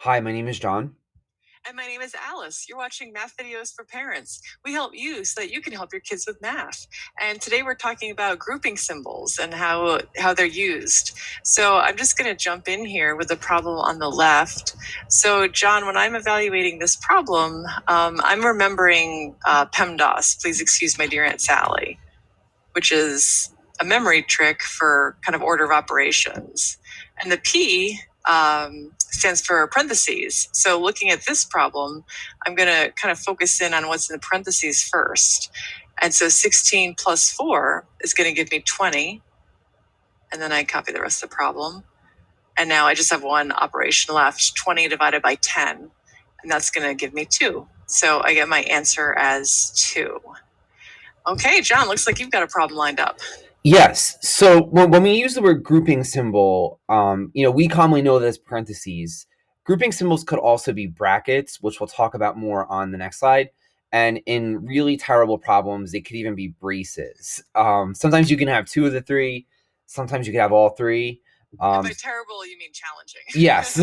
Hi, my name is John. And my name is Alice. You're watching Math Videos for Parents. We help you so that you can help your kids with math. And today we're talking about grouping symbols and how they're used. So I'm just going to jump in here with the problem on the left. So, John, when I'm evaluating this problem, I'm remembering PEMDAS, please excuse my dear Aunt Sally, which is a memory trick for kind of order of operations. And the P stands for parentheses. So looking at this problem, I'm going to kind of focus in on what's in the parentheses first. And so 16 plus 4 is going to give me 20. And then I copy the rest of the problem. And now I just have one operation left, 20 divided by 10. And that's going to give me 2. So I get my answer as 2. Okay, John, looks like you've got a problem lined up. Yes. So when we use the word grouping symbol, we commonly know that as parentheses. Grouping symbols could also be brackets, which we'll talk about more on the next slide. And in really terrible problems, they could even be braces. Sometimes you can have two of the three. Sometimes you can have all three. And by terrible, you mean challenging. Yes.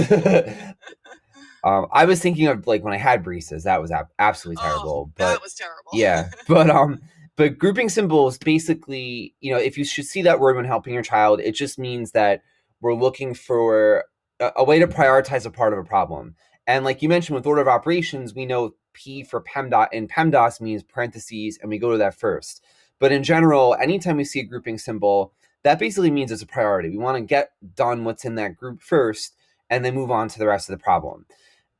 I was thinking of like when I had braces, that was absolutely terrible. That But was terrible. yeah, but grouping symbols basically, if you should see that word when helping your child, it just means that we're looking for a way to prioritize a part of a problem. And like you mentioned with order of operations, we know P for PEMDAS, and PEMDAS means parentheses, and we go to that first. But in general, anytime we see a grouping symbol, that basically means it's a priority. We want to get done what's in that group first and then move on to the rest of the problem.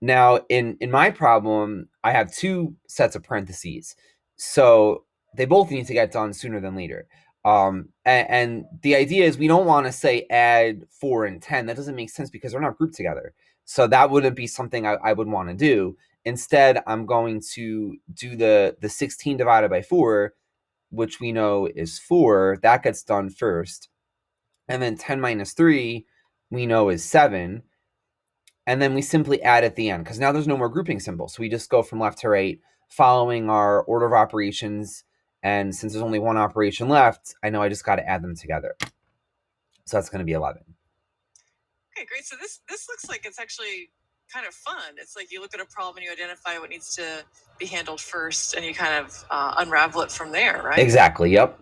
Now, in my problem, I have two sets of parentheses. So they both need to get done sooner than later. And the idea is we don't want to say add 4 and 10. That doesn't make sense because they're not grouped together. So that wouldn't be something I would want to do. Instead, I'm going to do the 16 divided by 4, which we know is 4. That gets done first. And then 10 minus 3, we know is 7. And then we simply add at the end because now there's no more grouping symbols. So we just go from left to right following our order of operations. And since there's only one operation left, I know I just got to add them together. So that's going to be 11. Okay, great. So this looks like it's actually kind of fun. It's like you look at a problem and you identify what needs to be handled first, and you kind of unravel it from there, right? Exactly. Yep.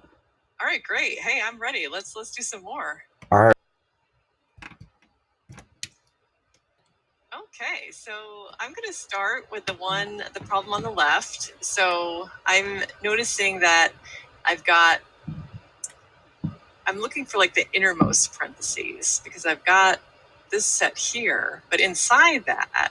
All right, great. Hey, I'm ready. Let's do some more. All right. Okay, so I'm going to start with the problem on the left. So I'm noticing that I'm looking for like the innermost parentheses because I've got this set here, but inside that,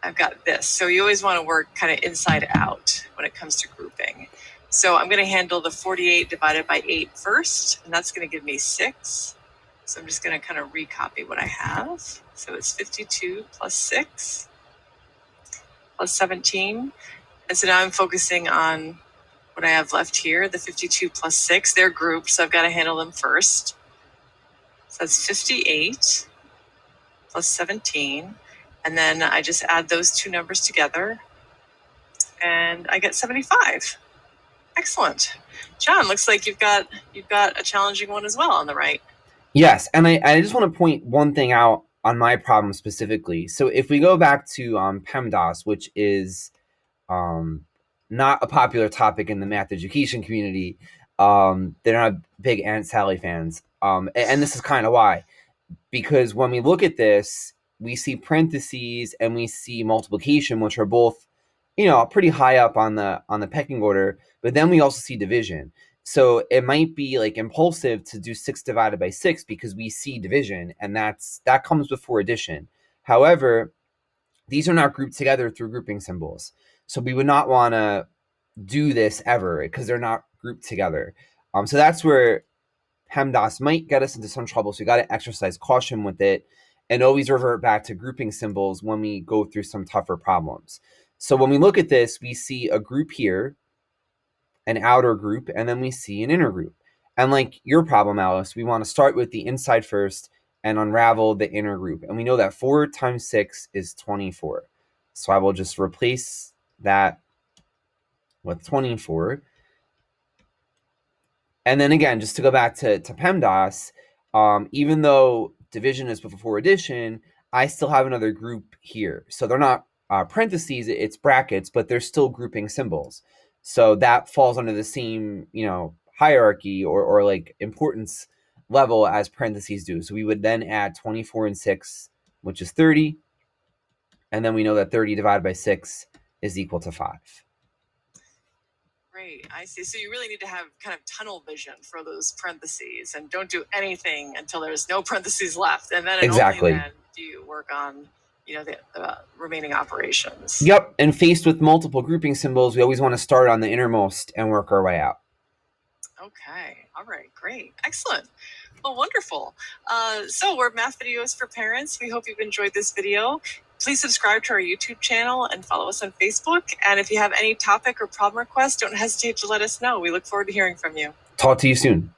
I've got this. So you always want to work kind of inside out when it comes to grouping. So I'm going to handle the 48 divided by 8 first, and that's going to give me 6. So I'm just going to kind of recopy what I have. So it's 52 plus 6 plus 17. And so now I'm focusing on what I have left here, the 52 plus 6. They're grouped, so I've got to handle them first. So that's 58 plus 17. And then I just add those two numbers together, and I get 75. Excellent. John, looks like you've got a challenging one as well on the right. Yes. And I just want to point one thing out on my problem specifically. So if we go back to PEMDAS, which is not a popular topic in the math education community, they're not big Aunt Sally fans. And this is kind of why. Because when we look at this, we see parentheses and we see multiplication, which are both, pretty high up on the pecking order. But then we also see division. So it might be like impulsive to do 6 divided by 6 because we see division, and that comes before addition. However, these are not grouped together through grouping symbols. So we would not want to do this ever because they're not grouped together. So that's where PEMDAS might get us into some trouble. So you got to exercise caution with it and always revert back to grouping symbols when we go through some tougher problems. So when we look at this, we see a group here, an outer group, and then we see an inner group. And like your problem, Alice, we want to start with the inside first and unravel the inner group. And we know that 4 times 6 is 24. So I will just replace that with 24. And then again, just to go back to PEMDAS, even though division is before addition, I still have another group here. So they're not parentheses, it's brackets, but they're still grouping symbols. So that falls under the same, hierarchy or like importance level as parentheses do. So we would then add 24 and 6, which is 30. And then we know that 30 divided by 6 is equal to 5. Great, I see. So you really need to have kind of tunnel vision for those parentheses and don't do anything until there's no parentheses left. And then and Exactly. only then do you work on the remaining operations. Yep. And faced with multiple grouping symbols, we always want to start on the innermost and work our way out. Okay. All right. Great. Excellent. Well, wonderful. So we're Math Videos for Parents. We hope you've enjoyed this video. Please subscribe to our YouTube channel and follow us on Facebook. And if you have any topic or problem requests, don't hesitate to let us know. We look forward to hearing from you. Talk to you soon.